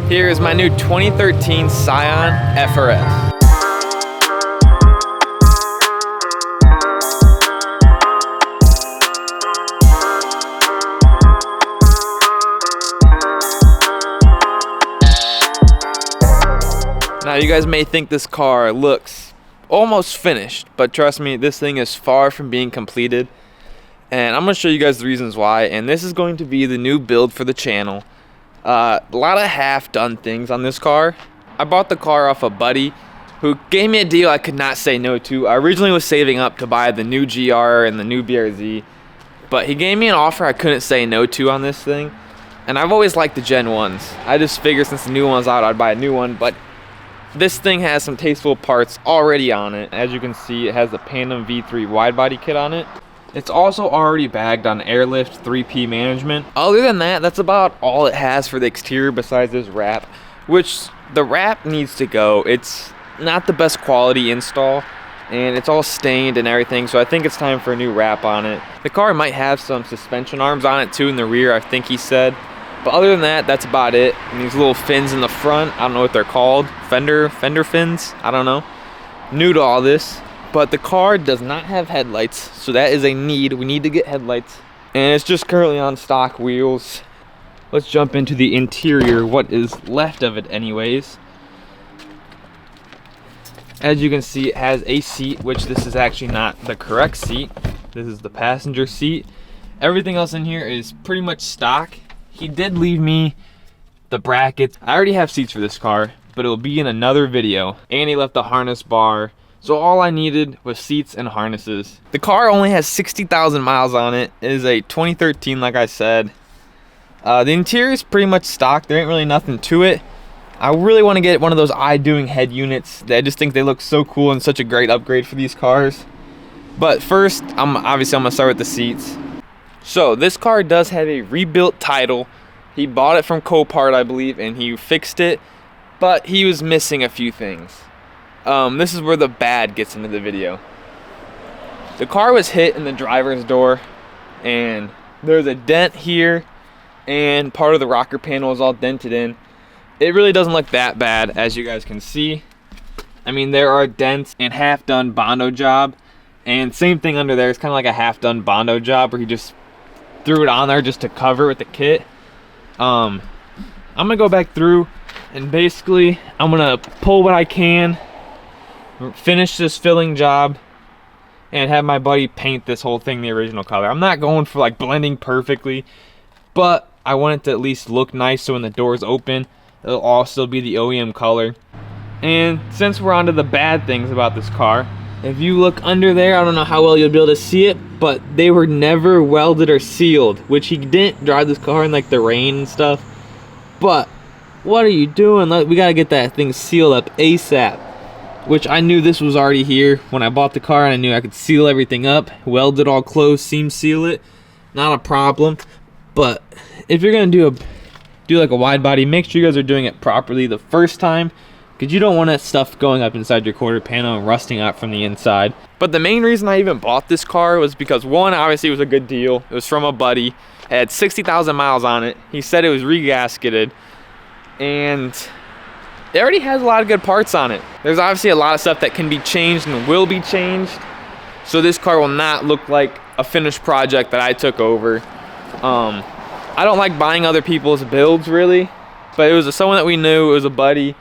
Here is my new 2013 Scion FRS. Now you guys may think this car looks almost finished, but trust me, this thing is far from being completed. And I'm going to show you guys the reasons why, and this is going to be the new build for the channel. A lot of half-done things on this car. I bought the car off a buddy who gave me a deal I could not say no to. I originally was saving up to buy the new GR and the new BRZ, but he gave me an offer I couldn't say no to on this thing. And I've always liked the Gen 1s. I just figured since the new one's out, I'd buy a new one, but this thing has some tasteful parts already on it. As you can see, it has the Pandem V3 Widebody kit on it. It's also already bagged on airlift 3P management. Other than that, that's about all it has for the exterior besides this wrap, which the wrap needs to go. It's not the best quality install, and it's all stained and everything, so I think it's time for a new wrap on it. The car might have some suspension arms on it too in the rear, I think he said. But other than that, that's about it. And these little fins in the front, I don't know what they're called. Fender fins? I don't know. New to all this. But the car does not have headlights, so that is a need. We need to get headlights. And it's just currently on stock wheels. Let's jump into the interior, what is left of it anyways. As you can see, it has a seat, which this is actually not the correct seat. This is the passenger seat. Everything else in here is pretty much stock. He did leave me the brackets. I already have seats for this car, but it'll be in another video. And he left the harness bar. So all I needed was seats and harnesses. The car only has 60,000 miles on it. It is a 2013, like I said. The interior is pretty much stock. There ain't really nothing to it. I really want to get one of those eye-doing head units. I just think they look so cool and such a great upgrade for these cars. But first, I'm gonna start with the seats. So this car does have a rebuilt title. He bought it from Copart, I believe, and he fixed it. But he was missing a few things. This is where the bad gets into the video. The car was hit in the driver's door, and there's a dent here, and part of the rocker panel is all dented in. It really doesn't look that bad, as you guys can see. I mean, there are dents and half-done Bondo job, and same thing under there. It's kind of like a half-done Bondo job where he just threw it on there just to cover with the kit. I'm gonna go back through, and basically, I'm gonna pull what I can, finish this filling job, and have my buddy paint this whole thing the original color. I'm not going for like blending perfectly, but I want it to at least look nice so when the doors open, it'll also be the OEM color. And since we're on to the bad things about this car, if you look under there, I don't know how well you'll be able to see it, but they were never welded or sealed, which he didn't drive this car in like the rain and stuff. But what are you doing? We gotta get that thing sealed up ASAP. Which I knew this was already here when I bought the car, and I knew I could seal everything up, weld it all closed, seam seal it, not a problem. But if you're gonna do like a wide body, make sure you guys are doing it properly the first time, because you don't want that stuff going up inside your quarter panel and rusting out from the inside. But the main reason I even bought this car was because, one, obviously it was a good deal. It was from a buddy. It had 60,000 miles on it. He said it was regasketed, and it already has a lot of good parts on it. There's obviously a lot of stuff that can be changed and will be changed. So this car will not look like a finished project that I took over. I don't like buying other people's builds really, but it was someone that we knew. It was a buddy.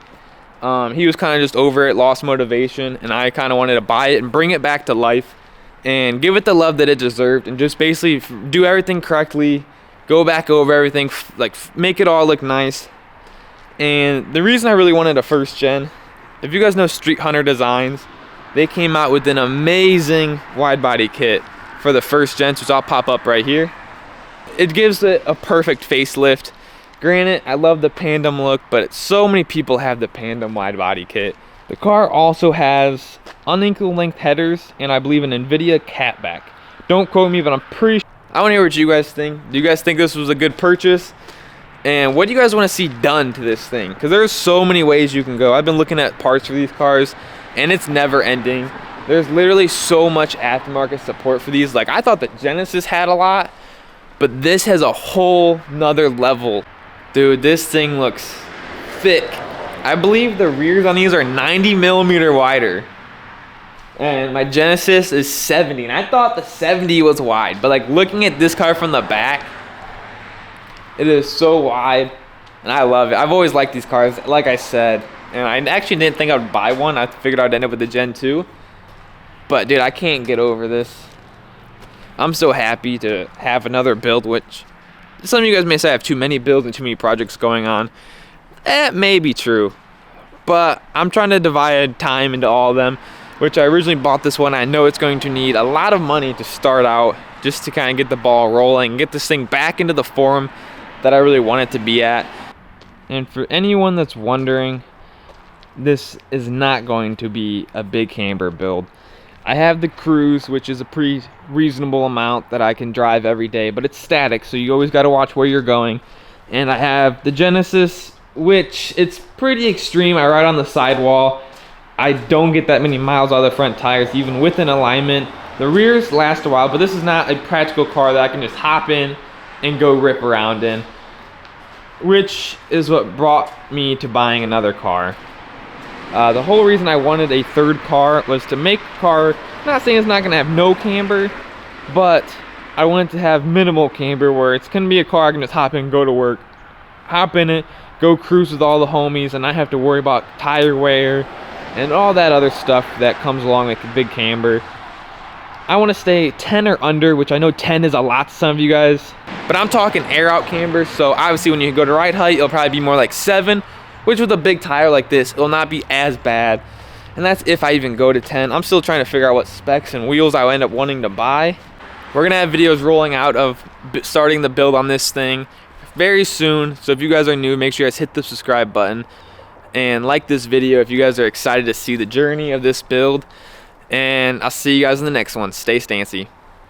He was kind of just over it, lost motivation, and I kind of wanted to buy it and bring it back to life and give it the love that it deserved, and just basically do everything correctly, go back over everything, like make it all look nice. And the reason I really wanted a first gen, if you guys know Street Hunter Designs, they came out with an amazing wide body kit for the first gen, which I'll pop up right here. It gives it a perfect facelift. Granted, I love the Pandem look, but so many people have the Pandem wide body kit. The car also has unequal length headers and I believe an NVIDIA catback. Don't quote me, but I'm pretty sure. I want to hear what you guys think. Do you guys think this was a good purchase? And what do you guys want to see done to this thing? Because there's so many ways you can go. I've been looking at parts for these cars and it's never ending. There's literally so much aftermarket support for these. Like, I thought the Genesis had a lot, but this has a whole nother level. Dude, this thing looks thick. I believe the rears on these are 90mm wider. And my Genesis is 70. And I thought the 70 was wide. But like looking at this car from the back, it is so wide. And I love it. I've always liked these cars, like I said. And I actually didn't think I would buy one. I figured I'd end up with the Gen 2. But dude, I can't get over this. I'm so happy to have another build, which some of you guys may say I have too many builds and too many projects going on. That may be true, but I'm trying to divide time into all of them, which I originally bought this one. I know it's going to need a lot of money to start out just to kind of get the ball rolling, get this thing back into the form that I really want it to be at. And for anyone that's wondering, this is not going to be a big camber build. I have the Cruise, which is a pretty reasonable amount that I can drive every day, but it's static, so you always got to watch where you're going. And I have the Genesis, which it's pretty extreme. I ride on the sidewall. I don't get that many miles out of the front tires, even with an alignment. The rears last a while, but this is not a practical car that I can just hop in and go rip around in, which is what brought me to buying another car. The whole reason I wanted a third car was to make a car, I'm not saying it's not going to have no camber, but I wanted to have minimal camber where it's going to be a car I can just hop in, go to work, hop in it, go cruise with all the homies, and not have to worry about tire wear and all that other stuff that comes along with a big camber. I want to stay 10 or under, which I know 10 is a lot to some of you guys, but I'm talking air out camber. So obviously when you go to ride height, it'll probably be more like 7, which with a big tire like this, it'll not be as bad. And that's if I even go to 10. I'm still trying to figure out what specs and wheels I'll end up wanting to buy. We're gonna have videos rolling out of starting the build on this thing very soon. So if you guys are new, make sure you guys hit the subscribe button and like this video if you guys are excited to see the journey of this build. And I'll see you guys in the next one. Stay Stancy.